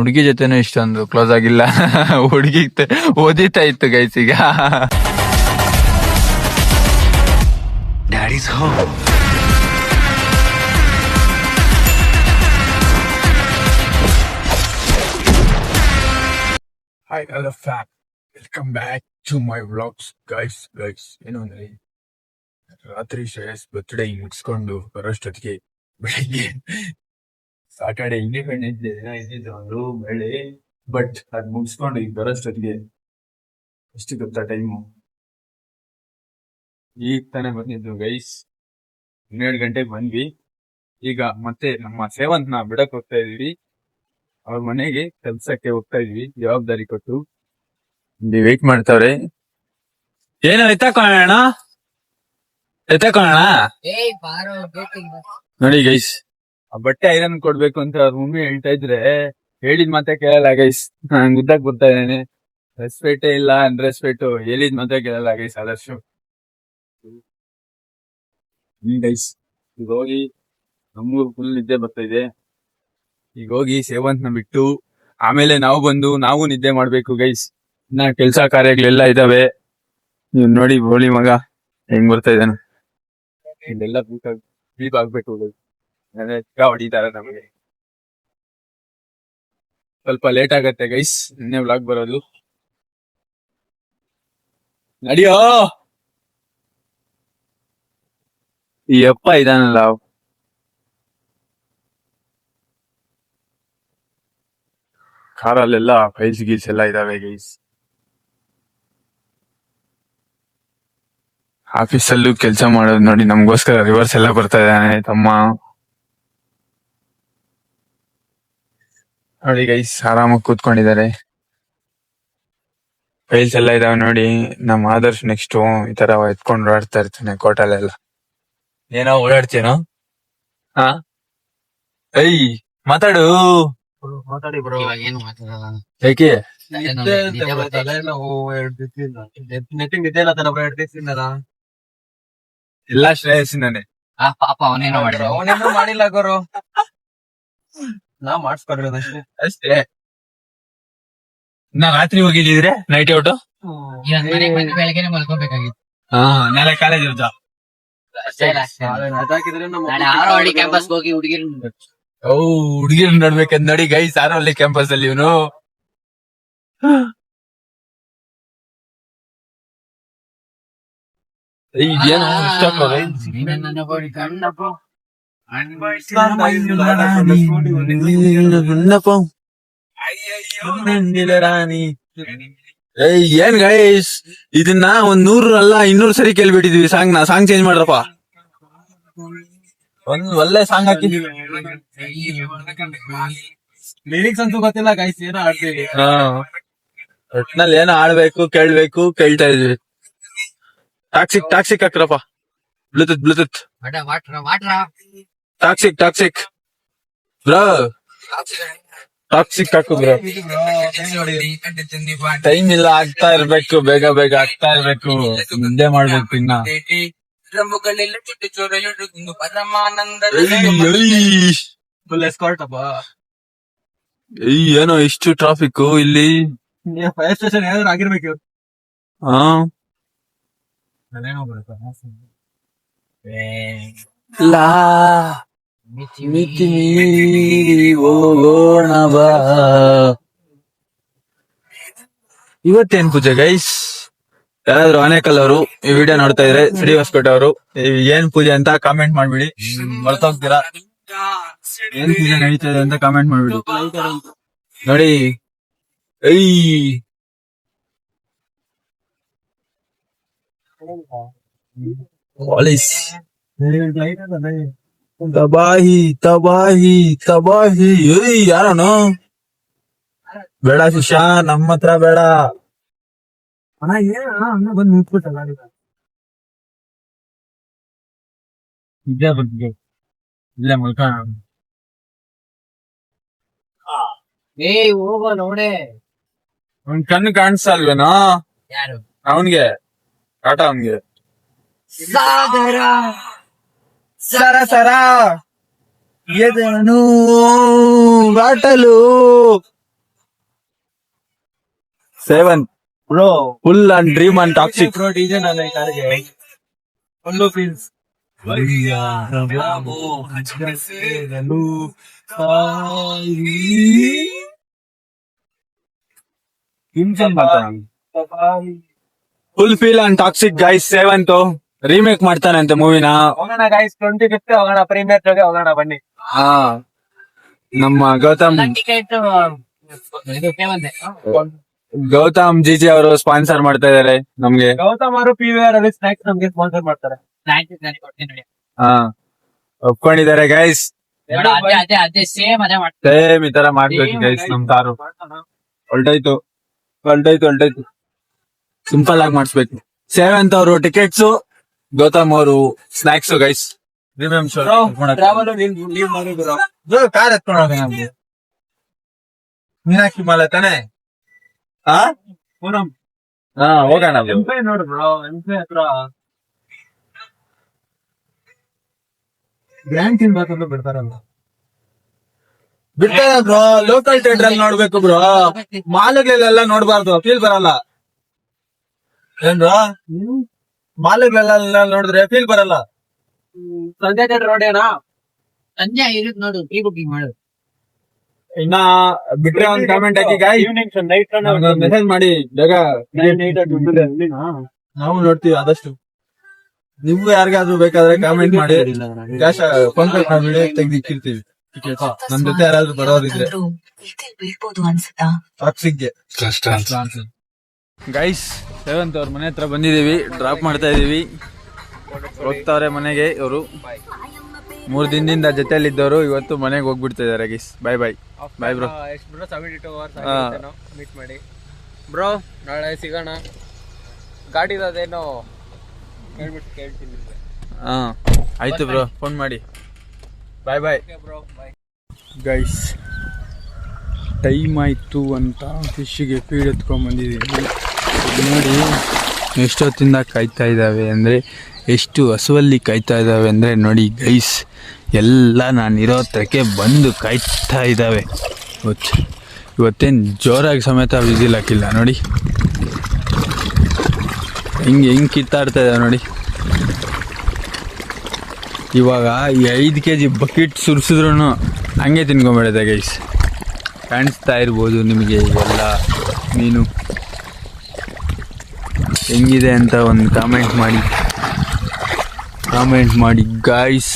ಹುಡುಗಿ ಜೊತೆನೂ ಇಷ್ಟೊಂದು ಕ್ಲೋಸ್ ಆಗಿಲ್ಲ. ಹುಡುಗಿ ಓದಿತಾ ಇತ್ತು ಗೈಸ್ ಈಗ. Daddy's home. Hi hello fam, welcome back to my vlogs guys. ಏನು ಅಂದ್ರೆ ರಾತ್ರಿ ಶ್ರೇಯಸ್ ಬರ್ತ್ಡೇ ಮುಗಿಸ್ಕೊಂಡು ಬರೋಷ್ಟೊತ್ತಿಗೆ ಬೆಳಿಗ್ಗೆ ಸಾಟರ್ಡೆ ಇಂಡಿಪೆಂಡೆನ್ಸ್ ಡೇ ಇದ್ದಿದ್ದು ಒಂದು ಬೆಳೆ, ಬಟ್ ಅದ್ ಮುಗಿಸ್ಕೊಂಡು ಈಗ ಬರೋಷ್ಟೊತ್ತಿಗೆ ಎಷ್ಟು ಗೊತ್ತಾ ಟೈಮು? ಈಗ ತಾನೇ ಬಂದಿದ್ದು ಗೈಸ್, 12 ಗಂಟೆಗೆ ಬಂದ್ವಿ. ಈಗ ಮತ್ತೆ ನಮ್ಮ ಸೇವಂತ್ನ ಬಿಡಕ್ ಹೋಗ್ತಾ ಇದೀವಿ. ಅವ್ರ ಮನೆಗೆ ಕೆಲ್ಸಕ್ಕೆ ಹೋಗ್ತಾ ಇದೀವಿ, ಜವಾಬ್ದಾರಿ ಕೊಟ್ಟು. ಇಲ್ಲಿ ವೇಟ್ ಮಾಡ್ತಾವ್ರೆ. ಏನೋ ಎತ್ತಕೊಳ್ಳೋಣ ನೋಡಿ ಗೈಸ್, ಆ ಬಟ್ಟೆ ಐರನ್ ಕೊಡ್ಬೇಕು ಅಂತ ಅವ್ರ ಮಮ್ಮಿ ಹೇಳ್ತಾ ಇದ್ರೆ ಹೇಳಿದ್ ಮಾತೆ ಕೇಳಲ್ಲ ಗೈಸ್. ನಾನು ಗುದ್ದಾಕ್ ಬರ್ತಾ ಇದ್ದೇನೆ, ರೆಸ್ಪೆಕ್ಟೇ ಇಲ್ಲ, ಅನ್ರೆಸ್ಪೆಕ್ಟ್. ಹೇಳಿದ್ ಮಾತೆ ಕೇಳಲ್ಲ ಗೈಸ್ ಆದಷ್ಟು. ಗೈಸ್ ಈಗ ಹೋಗಿ ನಮಗೂ ಫುಲ್ ನಿದ್ದೆ ಬರ್ತಾ ಇದೆ. ಈಗ ಹೋಗಿ ಸೇವಂತ್ನ ಬಿಟ್ಟು ಆಮೇಲೆ ನಾವು ನಿದ್ದೆ ಮಾಡ್ಬೇಕು ಗೈಸ್. ಇನ್ನ ಕೆಲ್ಸ ಕಾರ್ಯಗಳೆಲ್ಲ ಇದಾವೆ. ನೀವ್ ನೋಡಿ ಬೋಳಿ ಮಗ ಹೆಂಗ್ ಬರ್ತಾ ಇದ್ದಾನೆ. ಇಲ್ಲೆಲ್ಲ ಬೀಪ್ ಆಗ್ಬೇಕು, ಹೊಡಿತಾರೆ ನಮಗೆ. ಸ್ವಲ್ಪ ಲೇಟ್ ಆಗತ್ತೆ ಗೈಸ್ ಇನ್ನೇ ವ್ಲಾಗ್ ಬರೋದು. ನಡಿಯೋ ಈ ಅಪ್ಪ ಇದಾನಲ್ಲ, ಕಾರಲ್ಲೆಲ್ಲ ಫೈಲ್ಸ್ ಗೀಲ್ಸ್ ಎಲ್ಲ ಇದಾವೆ ಗೈಸ್. ಆಫೀಸಲ್ಲೂ ಕೆಲಸ ಮಾಡೋದು ನೋಡಿ, ನಮ್ಗೋಸ್ಕರ ರಿವರ್ಸ್ ಎಲ್ಲ ಬರ್ತಾ ಇದ್ದಾನೆ ತಮ್ಮ. ನೋಡಿ ಗೈಸ್, ಆರಾಮಾಗಿ ಕೂತ್ಕೊಂಡಿದ್ದಾರೆ. ಫೈಲ್ಸ್ ಎಲ್ಲ ಇದಾವೆ ನೋಡಿ. ನಮ್ಮ ಆದರ್ಶ್ ನೆಕ್ಸ್ಟ್ ಈ ತರ ಎತ್ಕೊಂಡು ಓಡಾಡ್ತಾ ಇರ್ತಾನೆ ಕೋಟಲೆಲ್ಲ. ಏನೋ ಓಡಾಡ್ತೇನೋ? ಹಾ ಏಯ್ ಮಾತಾಡು. ಮಾತಾಡಿ ಬ್ರೋ. ಏನು ಮಾತಾಡಲ್ಲ. ಯಾಕೆ ನೆಟ್ಟಿಂಗ್ ನಿದ್ದೆ ಇಲ್ಲ ತಾನೆ ಬ್ರೋ, 2 ದಿವಸದಿಂದ. ಎಲ್ಲ ಶ್ರೇಯಸ್ಸಿಂದಾನೆ. ಪಾಪ ಅವನೇನೋ ಮಾಡಿದ. ಅವನೇನೋ ಮಾಡಿಲ್ಲ ಗುರು, ನಾ ಮಾಡಿಸ್ಕೊಂಡಿರೋದಷ್ಟೇ. ಅಷ್ಟೇ. ನಾ ರಾತ್ರಿ ಹೋಗಿದ್ರೆ ನೈಟ್ ಔಟ್. ಬೆಳಗ್ಗೆನೆ ಮಲ್ಕೋಬೇಕಾಗಿತ್ತು. ನಾಳೆ ಕಾಲೇಜ್ ಇರ್ತಾ ಆರೋಹಳ್ಳಿ ಕ್ಯಾಂಪಸ್ ಹೋಗಿ ಹುಡುಗಿರು ಹುಡುಗಿರ್ ನೋಡ್ಬೇಕಂದ್ ನೋಡಿ ಗೈಸ್, ಆರೋಹಳ್ಳಿ ಕ್ಯಾಂಪಸ್ ಅಲ್ಲಿ ಇವನು. ಏನು ಏನ್ ಗೈಸ್, ಇದನ್ನ 100 ಅಲ್ಲ 200 ಸರಿ ಕೇಳ್ಬಿಟ್ಟಿದೀವಿ ಸಾಂಗ್ ಚೇಂಜ್ ಮಾಡ್ರಪ್ಪ. ಒಂದ್ ಒಳ್ಳೆ ಸಾಂಗ್ ಹಾಕಿ. ಲಿರಿಕ್ಸ್ ಅಂತೂ ಗೊತ್ತಿಲ್ಲ ಗೈಸ್, ಏನೋ ಆಡ್ತೀವಿ. ಒಟ್ನಲ್ಲಿ ಏನೋ ಆಡ್ಬೇಕು, ಕೇಳ್ತಾ ಇದೀವಿ. ಟಾಕ್ಸಿಕ್ ಹಾಕ್ರಪ್ಪ. ಬ್ಲೂಟೂತ್ ಟಾಕ್ಸಿಕ್ ಬ್ರೋ, ಟಾಕ್ಸಿಕ್ ಹಾಕು ಬ್ರೋ. ಟೈಮ್ ಇಲ್ಲ, ಆಗ್ತಾ ಇರ್ಬೇಕು, ಬೇಗ ಆಗ್ತಾ ಇರ್ಬೇಕು, ನಿದ್ದೆ ಮಾಡ್ಬೇಕು ಇನ್ನ. ಏನೋ ಇಷ್ಟು ಟ್ರಾಫಿಕ್ ಇಲ್ಲಿ. ಫೈರ್ ಸ್ಟೇಷನ್ ಏನಾದ್ರು ಆಗಿರ್ಬೇಕು. ಹಾ ಲಾ ಮಿತಿ ಮೀರಿ ಹೋಗೋಣ ಬಾ. ಇವತ್ತೇನ್ ಪೂಜೆ ಗೈಸ್? ಯಾರಾದ್ರೂ ಆನೇಕಲ್ ಅವರು ಈ ವಿಡಿಯೋ ನೋಡ್ತಾ ಇದ್ರೆ, ಶ್ರೀ ಹೊಸಕೋಟೆ ಅವರು, ಏನ್ ಪೂಜೆ ಅಂತ ಕಾಮೆಂಟ್ ಮಾಡ್ಬಿಡಿ. ಮರ್ತೋಗ್ತೀರಾ ಏನ್ ಪೂಜೆ ನಡೀತಾ ಇದೆ ಅಂತ ಕಾಮೆಂಟ್ ಮಾಡ್ಬಿಡಿ ನೋಡಿ. ಪೊಲೀಸ್ ತಬಾಹಿ. ಯಾರನು ಬೇಡ ಶಿಷ್ಯ, ನಮ್ಮ ಹತ್ರ ಬೇಡ. ಬಂದು ನಿಂತ್ಬಿಟ್ಟಲ್ಲ ಇಲ್ಲೇ ಮುಲ್ಕ. ಹೋಗೋ ನೋಡೆ. ಅವ್ನ್ ಕಣ್ಣು ಕಾಣಿಸಲ್ವೇನೋ? ಯಾರು? ಅವನ್ಗೆ ಟಾಟಾ, ಅವನ್ಗೆ ಸಾಗರ ಸರ ಎದನು bottle seven bro full and dream and Toxic. Bro DJ ನನ್ನ ಈ ಕಾರ್ಗೆ full feels full feel and Toxic guys. Seventh remake ಮಾಡ್ತಾನಂತೆ ಮೂವಿನ. ಹೋಗೋಣ ಗೈಸ್ 25th ಹೋಗೋಣ ಪ್ರೀಮಿಯರ್ ಶೋಗೆ ಹೋಗೋಣ ಬನ್ನಿ. ಹಾ, ನಮ್ಮ ಗೌತಮ್ ಜಿಜಿ ಅವರು ಸ್ಪಾನ್ಸರ್ ಮಾಡ್ತಾ ಇದಾರೆ ನಮ್ಗೆ. ಗೌತಮ್ ಅವರು PVR ಅಲ್ಲಿ ಸ್ನಾಕ್ಸ್ ನಮ್ಗೆ ಸ್ಪಾನ್ಸರ್ ಮಾಡ್ತಾರೆ. ಹಾ, ಒಪ್ಕೊಂಡಿದ್ದಾರೆ ಗೈಸ್. ಸೇಮ್ ಈ ತರ ಮಾಡ್ಬೇಕು ಗೈಸ್. ನಮ್ ತಾರು ಹೊಲ್ಟೋಯ್ತು. ಸಿಂಪಲ್ ಆಗಿ ಮಾಡಿಸ್ಬೇಕು. ಸೆವೆಂತ್ ಅವರು ಟಿಕೆಟ್ಸ್, ಗೌತಮ್ ಅವರು ಸ್ನಾಕ್ಸ್ ಗೈಸ್. ಟ್ರಾವೆಲ್ ನೀವ್ ಮಾಡಿದ್ರು ಕಾರ್ ಎತ್ಕೊಂಡು ಹೋಗ ನಮ್ಗೆ. ಮೀನಾಕ್ಷಿ ಮಾಲ ತಾನೆ. ಹಾ, ಹೋಗೋಣ. ನೋಡು ಬ್ರೋ ಎಂಪೆ ಹತ್ರ ಗ್ರ್ಯಾಂಡ್ ತಿನ್ಬೇಕಂತ ಬಿಡ್ತಾರಲ್ಲ. ಬಿಡ್ತಾರೆ ಬ್ರೋ, ಲೋಕಲ್ ಥಿಯೇಟರ್ ಅಲ್ಲಿ ನೋಡ್ಬೇಕು ಬ್ರೋ. ಮಾಲ್ಗಳೆಲ್ಲ ನೋಡ್ಬಾರ್ದು, ಫೀಲ್ ಬರಲ್ಲ. ಏನ್ ಬ್ರೋ, ಮಾಲ್ಗಳೆಲ್ಲ ನೋಡಿದ್ರೆ ಫೀಲ್ ಬರಲ್ಲ. ಸಂಜೆ ಥಿಯೇಟರ್ ನೋಡೇನಾ? ಸಂಜೆ ಇರುತ್ ನೋಡು, ಪ್ರೀ ಬುಕಿಂಗ್ ಮಾಡು. ಇನ್ನ ಬಿಟ್ರೆ ಒಂದ್ ಕಾಮೆಂಟ್ ಹಾಕಿ ಗಾಯ್. ಈವ್ನಿಂಗ್ ನೈಟ್ ಮೆಸೇಜ್ ಮಾಡಿ ಬೇಗ. ನಾವು ನೋಡ್ತೀವಿ ಆದಷ್ಟು. ನಿಮ್ಗೂ ಯಾರಿಗಾದ್ರೂ ಬೇಕಾದ್ರೆ ಕಾಮೆಂಟ್ ಮಾಡಿ. ಕ್ಯಾಶ್ ಫೋನ್ ಪೇ ಮಾಡಿ ತೆಗ್ದಿಕ್ಕಿರ್ತೀವಿ ಟಿಕೆಟ್. ನಮ್ ಜೊತೆ ಯಾರಾದ್ರೂ ಬರೋರಿದ್ರೆ ಟಾಕ್ಸಿಕ್ಗೆ ಗೈಸ್. ಸೆವೆಂತ್ ಅವ್ರ ಮನೆ ಹತ್ರ ಬಂದಿದೀವಿ. ಡ್ರಾಪ್ ಮಾಡ್ತಾ ಇದೀವಿ. ಹೋಗ್ತಾವ್ರೆ ಮನೆಗೆ ಇವರು. 3 ದಿನದಿಂದ ಜೊತೆಯಲ್ಲಿದ್ದವರು ಇವತ್ತು ಮನೆಗೆ ಹೋಗ್ಬಿಡ್ತಾ ಇದಾರೆ ಗೈಸ್. Bye bro. ಎಷ್ಟು ಬ್ರೋ 72 hours ಮೀಟ್ ಮಾಡಿ ಬ್ರೋ. ನಾಳೆ ಸಿಗೋಣ. ಗಾಡಿದೇನೋ ಹೇಳ್ಬಿಟ್ಟು ಕೇಳ್ತೀನಿ. ಹಾ, ಆಯ್ತು ಬ್ರೋ, ಫೋನ್ ಮಾಡಿ. Bye bro bye guys. Time ಆಯ್ತು ಅಂತ ಫಿಶ್ಗೆ ಫೀಡ್ ಎತ್ಕೊಂಡ್ ಬಂದಿದ್ದೀವಿ. ನೋಡಿ ಎಷ್ಟೊತ್ತಿಂದ ಕಾಯ್ತಾ ಇದ್ದಾವೆ ಅಂದರೆ, ಎಷ್ಟು ಹಸುವಲ್ಲಿ ಕಾಯ್ತಾ ಇದ್ದಾವೆ ಅಂದರೆ ನೋಡಿ ಗೈಸ್. ಎಲ್ಲ ನಾನಿರೋ ಹತ್ರಕ್ಕೆ ಬಂದು ಕಾಯ್ತಾ ಇದ್ದಾವೆ. ಇವತ್ತೇನು ಜೋರಾಗಿ ಸಮೇತ ವಿಸಿಲ್ ಹಾಕಿಲ್ಲ ನೋಡಿ. ಹಿಂಗೆ ಕಿತ್ತಾಡ್ತಾ ಇದ್ದಾವೆ ನೋಡಿ. ಇವಾಗ ಈ 5 kg ಬಕೆಟ್ ಸುರಿಸಿದ್ರು ಹಂಗೆ ತಿನ್ಕೊಂಬಿಡುತ್ತೆ ಗೈಸ್. ಕಾಣಿಸ್ತಾ ಇರ್ಬೋದು ನಿಮಗೆ ಎಲ್ಲ ಮೀನು ಹೆಂಗಿದೆ ಅಂತ ಒಂದು ಕಾಮೆಂಟ್ ಮಾಡಿ ಗಾಯ್ಸ್.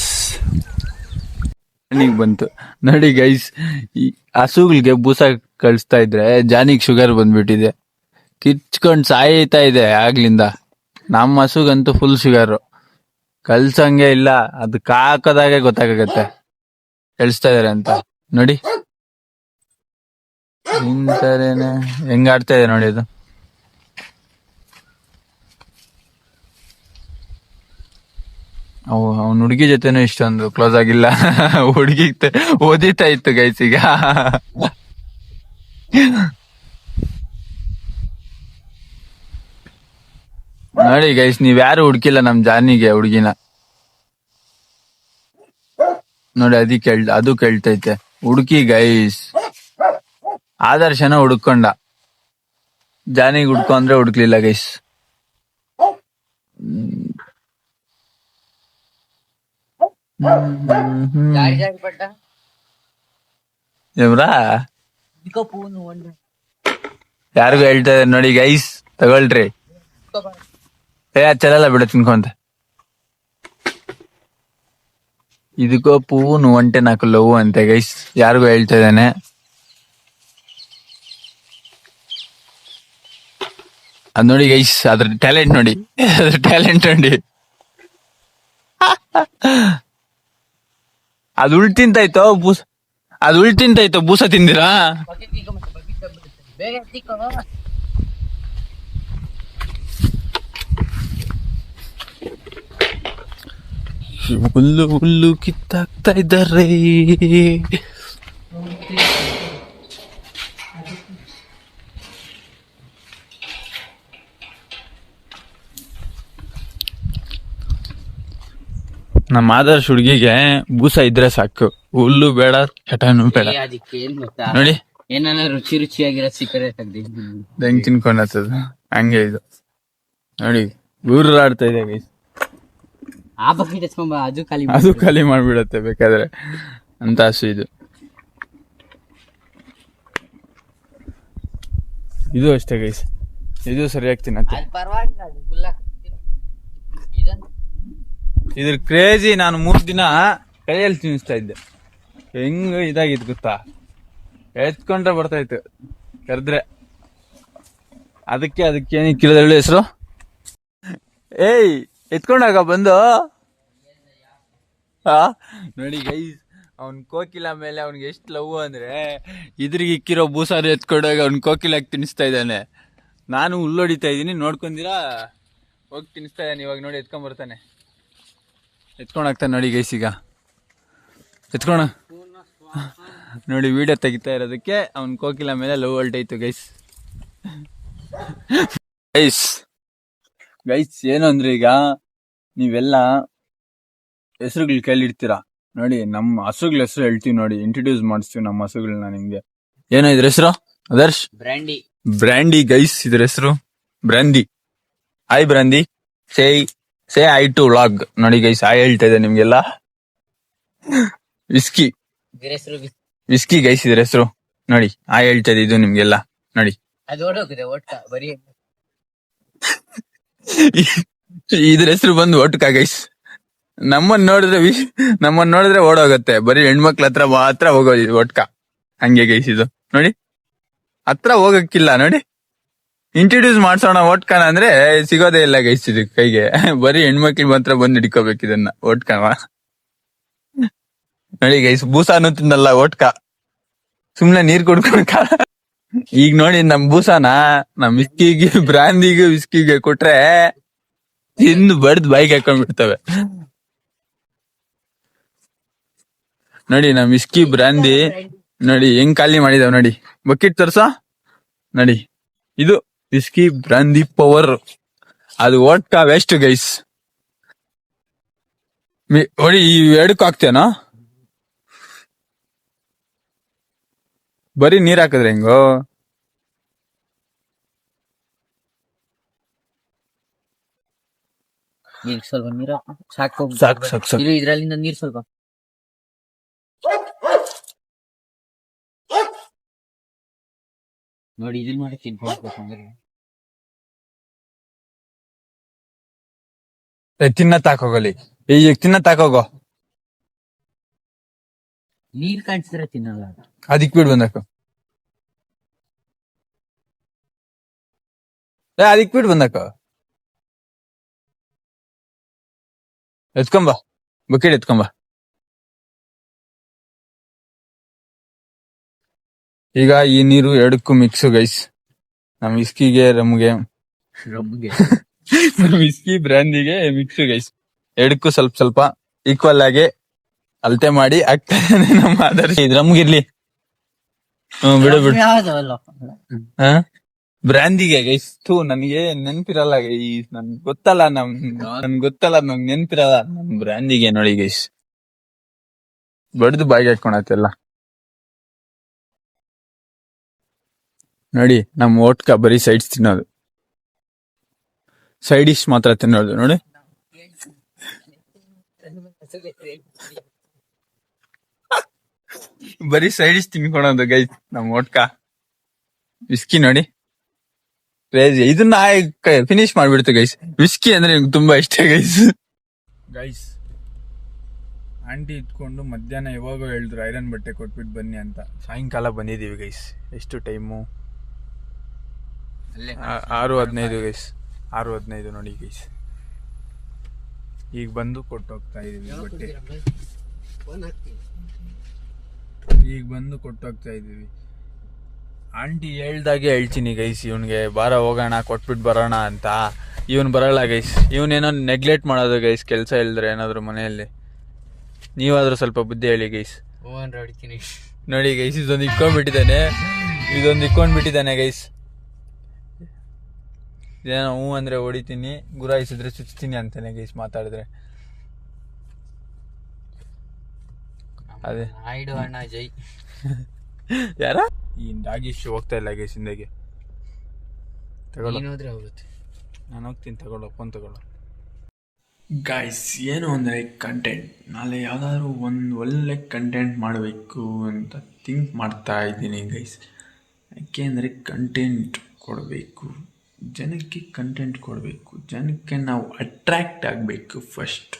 ನನಗೆ ಬಂತು ನೋಡಿ ಗೈಸ್. ಈ ಹಸುಗಳಿಗೆ ಬೂಸ ಕಳಿಸ್ತಾ ಇದ್ರೆ ಜಾನಿಗೆ ಶುಗರ್ ಬಂದ್ಬಿಟ್ಟಿದೆ. ಕಿಚ್ಕೊಂಡು ಸಾಯ್ತಾ ಇದೆ ಆಗ್ಲಿಂದ. ನಮ್ಮ ಹಸುಗಂತೂ ಫುಲ್ ಶುಗರು. ಕಲ್ಸಂಗೆ ಇಲ್ಲ, ಅದು ಹಾಕೋದಾಗೆ ಗೊತ್ತಾಗತ್ತೆ ಕಳಿಸ್ತಾ ಇದಾರೆ ಅಂತ. ನೋಡಿ ಇಂತರೇನೆ ಹೆಂಗ ಆಡ್ತಾ ಇದೆ ನೋಡಿ. ಅದು ಅವ್ನ ಹುಡುಗಿ ಜೊತೆನೂ ಇಷ್ಟೊಂದು ಕ್ಲೋಸ್ ಆಗಿಲ್ಲ. ಹುಡುಗಿ ಓದಿತಾ ಇತ್ತು ಗೈಸ್ ಈಗ. ನೋಡಿ ಗೈಸ್, ನೀವ್ ಯಾರು ಹುಡ್ಕಿಲ್ಲ ನಮ್ ಜಾನಿಗೆ ಹುಡುಗಿನ ನೋಡಿ. ಅದು ಕೇಳ್ತೈತೆ ಹುಡುಕಿ ಗೈಸ್. ಆದರ್ಶನ ಹುಡ್ಕೊಂಡ, ಜಾನಿಗೆ ಹುಡ್ಕೊಂಡ್ರೆ ಹುಡುಕ್ಲಿಲ್ಲ ಗೈಸ್. ಏಮ್ರಾ ಯಾರಿಗೂ ಹೇಳ್ತಾ ಇದಾರೆ ನೋಡಿ ಗೈಸ್, ತಗೊಳ್ರಿ. ಚಲಲ್ಲ ಬಿಡ ತಿನ್ಕೊಂತ. ಇದಕ್ಕೋ ಪೂನು ಒಂಟೆ 4 ಲವ್ ಅಂತೆ ಗೈಸ್. ಯಾರಿಗೂ ಹೇಳ್ತಾ ಇದ್ದಾನೆ. ಅದ್ ನೋಡಿ ಗೈಸ್, ಅದ್ರ ಟ್ಯಾಲೆಂಟ್ ನೋಡಿ. ಅದು ಉಳ್ತಿಂತಾಯ್ತೋ ಬೂಸ ತಿಂದಿರಾ? ಹುಲ್ಲು ಕಿತ್ತಾಕ್ತಾ ಇದ್ದಾರೆ. ನಮ್ಮ ಆದರ್ಶ ಹುಡುಗಿಗೆ ಬೂಸ ಇದ್ರೆ ಸಾಕು, ಹುಲ್ಲು ಬೇಡ ಚಟನು ಬೇಡ. ನೋಡಿ ಏನಾರ ರುಚಿ ರುಚಿಯಾಗಿರೋ ಸಿಕ್ಕರೆ ತೆಗ್ದು ಹೆಂಗ್ ತಿನ್ಕೊಂಡತ್ತದ ಹಂಗೆ ಇದು ನೋಡಿ ಊರಾಡ್ತಾ ಇದೆ ಗೈಸ್. ಆ ಬಕೆಟ್ ಎತ್ಕೊಂಬ, ಅದು ಖಾಲಿ ಅದು ಖಾಲಿ ಮಾಡ್ಬಿಡತ್ತೆ ಬೇಕಾದ್ರೆ ಅಂತ ಹಸು ಇದು. ಇದು ಅಷ್ಟೇ ಗೈಸ್, ಇದು ಸರಿಯಾಗಿ ತಿನ್ನತ್ತೆ. ಪರವಾಗಿಲ್ಲ, ಅದು ಫುಲ್ ಇದನ್ನ ಇದ್ರ ಕ್ರೇಜಿ. ನಾನು 3 ದಿನ ಕೈಯಲ್ಲಿ ತಿನ್ನಿಸ್ತಾ ಇದ್ದೆ. ಹೆಂಗ್ ಇದಾಗಿತ್ತು ಗೊತ್ತಾ, ಎತ್ಕೊಂಡ್ರೆ ಬರ್ತಾ ಇತ್ತು ಕರೆದ್ರೆ. ಅದಕ್ಕೆ ಕಿಲದಲ್ಲಿ ಹೆಸರು. ಏಯ್ ಎತ್ಕೊಂಡಾಗ ಬಂದು ನೋಡಿ ಗೈಸ್, ಅವ್ನ್ ಕೋಕಿಲ ಮೇಲೆ ಅವ್ನಿಗೆ ಎಷ್ಟು ಲವ್ ಅಂದ್ರೆ ಇದ್ರಿಗೆ ಇಕ್ಕಿರೋ ಬೂಸಾರು ಎತ್ಕೊಂಡಾಗ ಅವ್ನ್ ಕೋಕಿಲಾಗಿ ತಿನ್ನಿಸ್ತಾ ಇದ್ದಾನೆ. ನಾನು ಹುಲ್ಲೊಡಿತಾ ಇದ್ದೀನಿ, ನೋಡ್ಕೊಂದಿರಾ ಹೋಗಿ ತಿನ್ನಿಸ್ತಾ ಇದ್ದಾನೆ. ಇವಾಗ ನೋಡಿ ಎತ್ಕೊಂಡ್ ಬರ್ತಾನೆ, ಎತ್ಕೊಂಡ್ ಹಾಕ್ತಾನೆ ನೋಡಿ ಗೈಸ್. ಈಗ ಎತ್ಕೊಣ ನೋಡಿ, ವಿಡಿಯೋ ತೆಗಿತಾ ಇರೋದಕ್ಕೆ ಅವ್ನ್ ಕೋಕಿಲ ಮೇಲೆ ಲವ್ ಹೊಲ್ಟೈತು ಗೈಸ್. ಗೈಸ್ ಏನು ಅಂದ್ರೆ, ಈಗ ನೀವೆಲ್ಲ ಹೆಸರುಗಳು ಕೇಳಿರ್ತೀರಾ ನೋಡಿ. ನಮ್ಮ ಹಸುಗಳ ಹೆಸರು ಹೇಳ್ತೀವಿ ನೋಡಿ, ಇಂಟ್ರೊಡ್ಯೂಸ್ ಮಾಡಿಸ್ತೀವಿ ನಮ್ಮ ಹಸುಗಳನ್ನ ನಿಮ್ಗೆ. ಏನೋ ಇದ್ರ ಹೆಸರು ಆದರ್ಶ್? ಬ್ರ್ಯಾಂಡಿ ಗೈಸ್ ಇದ್ರ ಹೆಸರು, brandy. Hi brandy, say hi to vlog ನೋಡಿ ಗೈಸ್. ಹಾಯ್ ಹೇಳ್ತಾ ಇದೆ ನಿಮ್ಗೆಲ್ಲ. ವಿಸ್ಕಿ ಗೈಸ್ ಇದ್ರ ಹೆಸರು ನೋಡಿ. ಹಾಯ್ ಹೇಳ್ತಾ ಇದೆ ಇದು ನಿಮ್ಗೆಲ್ಲ ನೋಡಿ. ಅದು ಓಡೋಗಿದೆ ಒಟ್ಟ ಬರೀ. ಇದ್ರ ಹೆಸರು ಬಂದು ಒಟ್ಕ ಗೈಸ್. ನಮ್ಮನ್ ನೋಡಿದ್ರೆ ಓಡೋಗತ್ತೆ, ಬರೀ ಹೆಣ್ಮಕ್ಳ ಹತ್ರ ಮಾತ್ರ ಹೋಗೋದು ಒಟ್ಕ. ಹಂಗೆ ಗೈಸ್ ಇದು ನೋಡಿ, ಹತ್ರ ಹೋಗಕ್ಕಿಲ್ಲ ನೋಡಿ. ಇಂಟ್ರೊಡ್ಯೂಸ್ ಮಾಡ್ಸೋಣ ಒಟ್ಕನ ಅಂದ್ರೆ ಸಿಗೋದೇ ಇಲ್ಲ ಗೈಸ್ ಇದು ಕೈಗೆ. ಬರೀ ಹೆಣ್ಮಕ್ಳಿಗೆ ಮಾತ್ರ ಬಂದು ಹಿಡ್ಕೋಬೇಕು ಇದನ್ನ ಒಟ್ಕವ ನೋಡಿ ಗೈಸ್. ಬೂಸಾನು ತಿನ್ನಲ್ಲ ಒಟ್ಕ, ಸುಮ್ನೆ ನೀರ್ ಕುಡ್ಕೊಳಕ. ಈಗ ನೋಡಿ ನಮ್ ಬೂಸಾನ ನಮ್ ವಿಸ್ಕಿಗೆ, ಬ್ರಾಂದಿಗೆ ವಿಸ್ಕಿಗೆ ಕೊಟ್ರೆ ತಿಂದು ಬಡ್ದು ಬಾಯಿಗೆ ಹಾಕೊಂಡ್ಬಿಡ್ತವೆ ನೋಡಿ. ನಮ್ ವಿಸ್ಕಿ ಬ್ರಾಂದಿ ನೋಡಿ ಹೆಂಗ್ ಖಾಲಿ ಮಾಡಿದಾವ್ ನೋಡಿ. ಬಕೆಟ್ ತರ್ಸ ನೋಡಿ. ಇದು ವಿಸ್ಕಿ ಬ್ರಾಂದಿ ಪವರ್. ಅದು ಒಟ್ಕ ವೇಸ್ಟ್ ಗೈಸ್. ನೋಡಿ ಈ ಎರಡಕ್ಕೂ ಹಾಕ್ತೇನೋ, ಬರೀ ನೀರ್ ಹಾಕಿದ್ರೆ ಹೆಂಗೋ. ಈಗ ಸ್ವಲ್ಪ ನೀರು ಸಾಕು ಸಾಕು ಇದ್ರಲ್ಲಿಂದ ನೀರ್ ಸ್ವಲ್ಪ. ನೋಡಿ ಇದನ್ನ ಮಾಡಿ ತಿನ್ಕೊಂಡು ತಿನ್ನತ್ ಹಾಕೋಗಲಿ. ಈಗ ತಿನ್ನತ್ ಹಾಕೋಗೋ. ನೀರ್ ಕಾಣಿಸಿದ್ರೆ ತಿನ್ನಲ್ಲ. ಅದಕ್ ಬಿಡ್ ಬಂದಾಕ, ಅದಕ್ ಬಿಡ್ ಬಂದಾಕ. ಎತ್ಕೊಂಬ, ಬಕೆಟ್ ಎತ್ಕೊಂಬ. ಈಗ ಈ ನೀರು ಎರಡಕ್ಕೂ ಮಿಕ್ಸ್ ಗೈಸ್. ನಮ್ ವಿಸ್ಕಿಗೆ ರಮ್ಗೆ ವಿಸ್ಕಿ ಬ್ರಾಂದಿಗೆ ಮಿಕ್ಸ್ ಗೈಸ್. ಎರಡಕ್ಕೂ ಸ್ವಲ್ಪ ಸ್ವಲ್ಪ ಈಕ್ವಲ್ ಆಗಿ ಅಳತೆ ಮಾಡಿ ಆಗ್ತಾ ಇದೆ ನಮ್ಮ ಆದರ್ಶ. ಇದು ನಮ್ಗಿರ್ಲಿ. ಬಿಡು ಬ್ರಾಂದಿಗೆ ಗೈಸ್. ನನಗೆ ನೆನ್ಪಿರಲ್ಲ ಗೈಸ್, ನನ್ಗೆ ಗೊತ್ತಲ್ಲ ನಂಗೆ ನೆನ್ಪಿರಲ್ಲ ನಮ್ ಬ್ರಾಂದಿಗೆ ನೋಡಿ ಗೈಸ್. ಬಡ್ದು ಬಾಯಿಗೆ ಹಾಕೊಳತ್ತೆಲ್ಲ ನೋಡಿ. ನಮ್ ಓಟ್ಕ ಬರೀ ಸೈಡ್ಸ್ ತಿನ್ನೋದು, ಸೈಡ್ ಡಿಶ್ ಮಾತ್ರ ತಿನ್ನೋದು ನೋಡಿ. ಬರೀ ಸೈಡ್ ಡಿಶ್ ತಿನ್ಕೊಳೋದು ಗೈಸ್ ನಮ್ ಓಟ್ಕ. ವಿಸ್ಕಿ ನೋಡಿ ಕ್ರೇಜಿ. ಇದನ್ನ ಫಿನಿಶ್ ಮಾಡ್ಬಿಡ್ತು ಗೈಸ್. ವಿಸ್ಕಿ ಅಂದ್ರೆ ನಿಮ್ಗೆ ತುಂಬಾ ಇಷ್ಟ ಗೈಸ್. ಆಂಟಿ ಇಟ್ಕೊಂಡು ಮಧ್ಯಾಹ್ನ ಯಾವಾಗೋ ಹೇಳಿದ್ರು ಐರನ್ ಬಟ್ಟೆ ಕೊಟ್ಬಿಟ್ಟು ಬನ್ನಿ ಅಂತ. ಸಾಯಂಕಾಲ ಬಂದಿದೀವಿ ಗೈಸ್. ಎಷ್ಟು ಟೈಮು? 6:15 ಗೈಸ್. 6:15 ನೋಡಿ ಗೈಸ್. ಈಗ ಬಂದು ಕೊಟ್ಟೋಗ್ತಾ ಇದೀವಿ ಬಟ್ಟೆ. ಆಂಟಿ ಹೇಳ್ದಾಗೆ ಹೇಳ್ತೀನಿ ಗೈಸ್. ಇವನ್ಗೆ ಬಾರ ಹೋಗೋಣ ಕೊಟ್ಬಿಟ್ಟು ಬರೋಣ ಅಂತ. ಇವನ್ ಬರಲ್ಲ ಗೈಸ್. ಇವನೇನೋ ನೆಗ್ಲೆಕ್ಟ್ ಮಾಡೋದು ಗೈಸ್, ಕೆಲಸ ಇಲ್ದ್ರೆ ಏನಾದ್ರು ಮನೆಯಲ್ಲಿ. ನೀವಾದ್ರೂ ಸ್ವಲ್ಪ ಬುದ್ಧಿ ಹೇಳಿ ಗೈಸ್. ನೋಡಿ ಗೈಸ್, ಇದೊಂದು ಇಕ್ಕೊಂಡ್ಬಿಟ್ಟಿದ್ದಾನೆ ಗೈಸ್. ಇದೇನೋ ಹೂ ಅಂದ್ರೆ ಹೊಡಿತೀನಿ, ಗುರಾಯಿಸಿದ್ರೆ ಚುಚ್ತೀನಿ ಅಂತಾನೆ ಗೈಸ್ ಮಾತಾಡಿದ್ರೆ. ಅದೇ ಆಯ್ಡು ಅಣ್ಣ ಜೈ. ಯಾರ ಈ ಡಾಗಿಶ್ ಹೋಗ್ತಾ ಇಲ್ಲ ಗೈಸ್ ಹಿಂದೆಗೆ. ತಗೊಳ್ಳ, ನೀನೋದ್ರೆ ಹೋಗುತ್ತೆ. ನಾನು ಹೋಗ್ತೀನಿ, ತಗೊಳ್ಳೋ ಫೋನ್ ತಗೊಳ್ಳೋ. ಗಾಯ್ಸ್ ಏನು ಅಂದರೆ ಕಂಟೆಂಟ್, ನಾಳೆ ಯಾವುದಾದ್ರೂ ಒಂದು ಒಳ್ಳೆ ಕಂಟೆಂಟ್ ಮಾಡಬೇಕು ಅಂತ ಥಿಂಕ್ ಮಾಡ್ತಾ ಇದ್ದೀನಿ ಗೈಸ್. ಯಾಕೆಂದರೆ ಕಂಟೆಂಟ್ ಕೊಡಬೇಕು, ಜನಕ್ಕೆ ಕಂಟೆಂಟ್ ಕೊಡಬೇಕು, ಜನಕ್ಕೆ ನಾವು ಅಟ್ರ್ಯಾಕ್ಟ್ ಆಗಬೇಕು ಫಸ್ಟ್.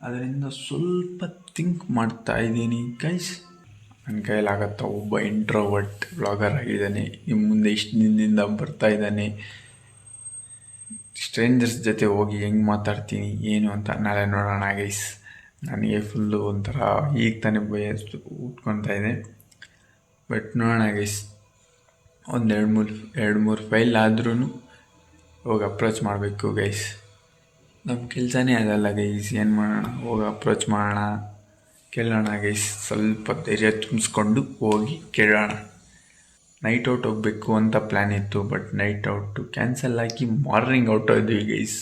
ಅದರಿಂದ ಸ್ವಲ್ಪ ಥಿಂಕ್ ಮಾಡ್ತಾ ಇದ್ದೀನಿ ಗೈಸ್. ನನ್ನ ಕೈಲಾಗತ್ತ, ಒಬ್ಬ ಇಂಟ್ರೋವರ್ಟ್ ವ್ಲಾಗರ್ ಆಗಿದ್ದಾನೆ, ನಿಮ್ಮ ಮುಂದೆ ಇಷ್ಟು ದಿನದಿಂದ ಬರ್ತಾ ಇದ್ದಾನೆ. ಸ್ಟ್ರೇಂಜರ್ಸ್ ಜೊತೆ ಹೋಗಿ ಹೆಂಗೆ ಮಾತಾಡ್ತೀನಿ ಏನು ಅಂತ ನಾಳೆ ನೋಡೋಣ ಗೈಸ್. ನನಗೆ ಫುಲ್ಲು ಒಂಥರ ಈಗ ತಾನೇ ಭಯ ಉಟ್ಕೊತಾ ಇದೆ. ಬಟ್ ನೋಡೋಣ ಗೈಸ್, ಒಂದು ಎರಡು ಮೂರು ಫೈಲ್ ಆದ್ರೂ ಹೋಗಿ ಅಪ್ರೋಚ್ ಮಾಡಬೇಕು ಗೈಸ್. ನಮ್ಮ ಕೆಲಸನೇ ಅದಲ್ಲ ಗೈಸ್, ಏನು ಮಾಡೋಣ, ಹೋಗಿ ಅಪ್ರೋಚ್ ಮಾಡೋಣ, ಕೇಳೋಣ ಗೈಸ್. ಸ್ವಲ್ಪ ಧೈರ್ಯ ತುಂಬಿಸ್ಕೊಂಡು ಹೋಗಿ ಕೇಳೋಣ. ನೈಟ್ ಔಟ್ ಹೋಗಬೇಕು ಅಂತ ಪ್ಲ್ಯಾನ್ ಇತ್ತು, ಬಟ್ ನೈಟ್ ಔಟು ಕ್ಯಾನ್ಸಲ್ ಆಗಿ ಮಾರ್ನಿಂಗ್ ಔಟ್ ಹೋದ್ವಿ ಗೈಸ್.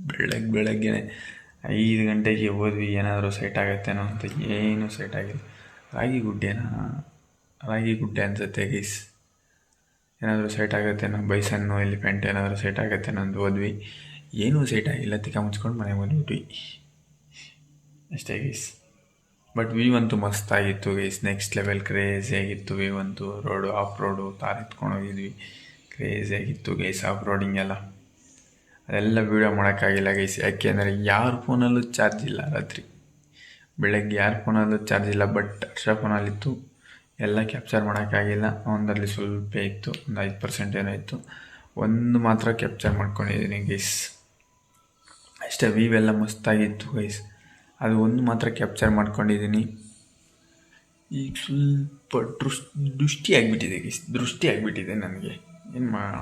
ಬೆಳಗ್ಗೆ 5 ಗಂಟೆಗೆ ಹೋದ್ವಿ, ಏನಾದರೂ ಸೈಟ್ ಆಗುತ್ತೇನೋ ಅಂತ. ಏನೂ ಸೈಟ್ ಆಗಿಲ್ಲ. ರಾಗಿ ಗುಡ್ಡೆ ಅನಿಸುತ್ತೆ ಗೈಸ್. ಏನಾದರೂ ಸೈಟ್ ಆಗುತ್ತೇನೋ, ಬೈಸನ್ನು ಎಲಿಫೆಂಟ್ ಏನಾದರೂ ಸೈಟ್ ಆಗುತ್ತೇನೋ ಅಂತ ಹೋದ್ವಿ. ಏನೂ ಸೈಟ್ ಆಗಿಲ್ಲ, ತಿಕ್ಕ ಮುಚ್ಕೊಂಡು ಮನೆಗೆ ಬಂದ್ಬಿಟ್ವಿ ಅಷ್ಟೇ ಗೈಸ್. ಬಟ್ ವ್ಯೂ ಅಂತೂ ಮಸ್ತಾಗಿತ್ತು ಗೈಸ್, ನೆಕ್ಸ್ಟ್ ಲೆವೆಲ್ ಕ್ರೇಜಿಯಾಗಿತ್ತು ವ್ಯೂ ಅಂತೂ. ರೋಡು ಆಫ್ ರೋಡು ತಾರ್ ಎತ್ಕೊಂಡು ಹೋಗಿದ್ವಿ, ಕ್ರೇಜಿಯಾಗಿತ್ತು ಗೈಸ್ ಆಫ್ ರೋಡಿಂಗ್ ಎಲ್ಲ. ಅದೆಲ್ಲ ವೀಡಿಯೋ ಮಾಡೋಕ್ಕಾಗಿಲ್ಲ ಗೈಸ್, ಯಾಕೆಂದರೆ ಯಾರ ಫೋನಲ್ಲೂ ಚಾರ್ಜ್ ಇಲ್ಲ. ರಾತ್ರಿ ಬೆಳಗ್ಗೆ ಯಾರ ಫೋನಲ್ಲೂ ಚಾರ್ಜ್ ಇಲ್ಲ, ಬಟ್ ಹರ್ಷ ಫೋನಲ್ಲಿತ್ತು. ಎಲ್ಲ ಕ್ಯಾಪ್ಚರ್ ಮಾಡೋಕ್ಕಾಗಿಲ್ಲ, ಒಂದರಲ್ಲಿ ಸ್ವಲ್ಪ ಇತ್ತು, ಒಂದು 5% ಏನೋ ಇತ್ತು. ಒಂದು ಮಾತ್ರ ಕ್ಯಾಪ್ಚರ್ ಮಾಡ್ಕೊಂಡಿದ್ದೀನಿ ಗೈಸ್ ಅಷ್ಟೇ. ವ್ಯೂ ಎಲ್ಲ ಮಸ್ತಾಗಿತ್ತು ಗೈಸ್, ಅದು ಒಂದು ಮಾತ್ರ ಕ್ಯಾಪ್ಚರ್ ಮಾಡ್ಕೊಂಡಿದ್ದೀನಿ. ಈಗ ಸ್ವಲ್ಪ ದೃಷ್ಟಿ ಆಗಿಬಿಟ್ಟಿದೆ ಗೈಸ್, ದೃಷ್ಟಿ ಆಗಿಬಿಟ್ಟಿದೆ ನನಗೆ. ಏನು ಮಾಡೋಣ,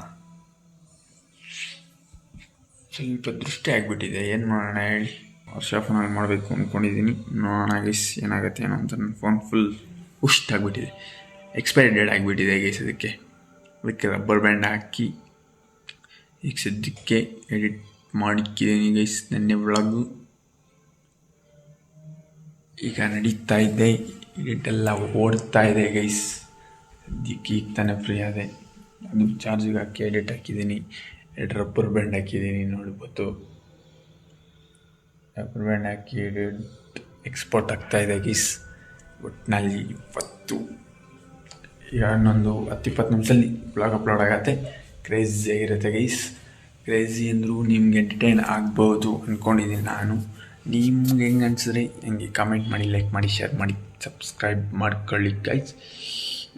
ಸ್ವಲ್ಪ ದೃಷ್ಟಿ ಆಗಿಬಿಟ್ಟಿದೆ, ಏನು ಮಾಡೋಣ ಹೇಳಿ. ವರ್ಷ ಫೋನಲ್ಲಿ ಮಾಡಬೇಕು ಅಂದ್ಕೊಂಡಿದ್ದೀನಿ, ನೋಡೋಣ ಗೈಸ್ ಏನಾಗುತ್ತೆ ಏನೋ ಅಂತ. ನನ್ನ ಫೋನ್ ಫುಲ್ ಆಗಿಬಿಟ್ಟಿದೆ, ಎಕ್ಸ್ಪೈರಿ ಡೇಟ್ ಆಗಿಬಿಟ್ಟಿದೆ ಗೈಸ್. ಅದಕ್ಕೆ ರಬ್ಬರ್ ಬ್ಯಾಂಡ್ ಹಾಕಿ ಈಗ ಸದ್ಯಕ್ಕೆ ಎಡಿಟ್ ಮಾಡಿಕ್ಕಿದ್ದೀನಿ ಗೈಸ್. ನೆನ್ನೆ ವ್ಲಾಗು ಈಗ ನಡೀತಾ ಇದೆ, ಎಡಿಟೆಲ್ಲ ಓಡ್ತಾ ಇದೆ ಗೈಸ್. ಸದ್ಯಕ್ಕೆ ಈಗ ತಾನೇ ಫ್ರೀ ಆದೆ, ಅದು ಚಾರ್ಜಿಗೆ ಹಾಕಿ ಎಡಿಟ್ ಹಾಕಿದ್ದೀನಿ. 2 ರಬ್ಬರ್ ಬ್ಯಾಂಡ್ ಹಾಕಿದ್ದೀನಿ ನೋಡ್ಬೋದು. ರಬ್ಬರ್ ಬ್ಯಾಂಡ್ ಹಾಕಿ ಎಡಿಟ್ ಎಕ್ಸ್ಪೋರ್ಟ್ ಆಗ್ತಾಯಿದೆ ಗೈಸ್. ಒಟ್ಟಿನಲ್ಲಿ ಈಗ ಇನ್ನೊಂದು 10-20 ನಿಮಿಷದಲ್ಲಿ ಬ್ಲಾಗ್ ಅಪ್ಲೋಡ್ ಆಗುತ್ತೆ. ಕ್ರೇಜಿ ಆಗಿರುತ್ತೆ ಗೈಸ್. ಕ್ರೇಜಿ ಅಂದರೂ ನಿಮ್ಗೆ ಎಂಟರ್ಟೈನ್ ಆಗ್ಬೋದು ಅಂದ್ಕೊಂಡಿದ್ದೀನಿ ನಾನು. ನಿಮ್ಗೆ ಹೆಂಗೆ ಅನಿಸಿದ್ರೆ ಹಂಗೆ ಕಮೆಂಟ್ ಮಾಡಿ, ಲೈಕ್ ಮಾಡಿ, ಶೇರ್ ಮಾಡಿ, ಸಬ್ಸ್ಕ್ರೈಬ್ ಮಾಡ್ಕೊಳ್ಳಿ ಗೈಸ್.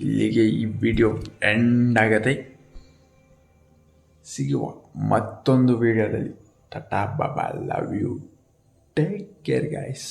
ಇಲ್ಲಿಗೆ ಈ ವಿಡಿಯೋ ಎಂಡ್ ಆಗತ್ತೆ. ಸಿಗುವ ಮತ್ತೊಂದು ವಿಡಿಯೋದಲ್ಲಿ. ಟಾಟಾ ಬಾಬಾ, love you, take care guys.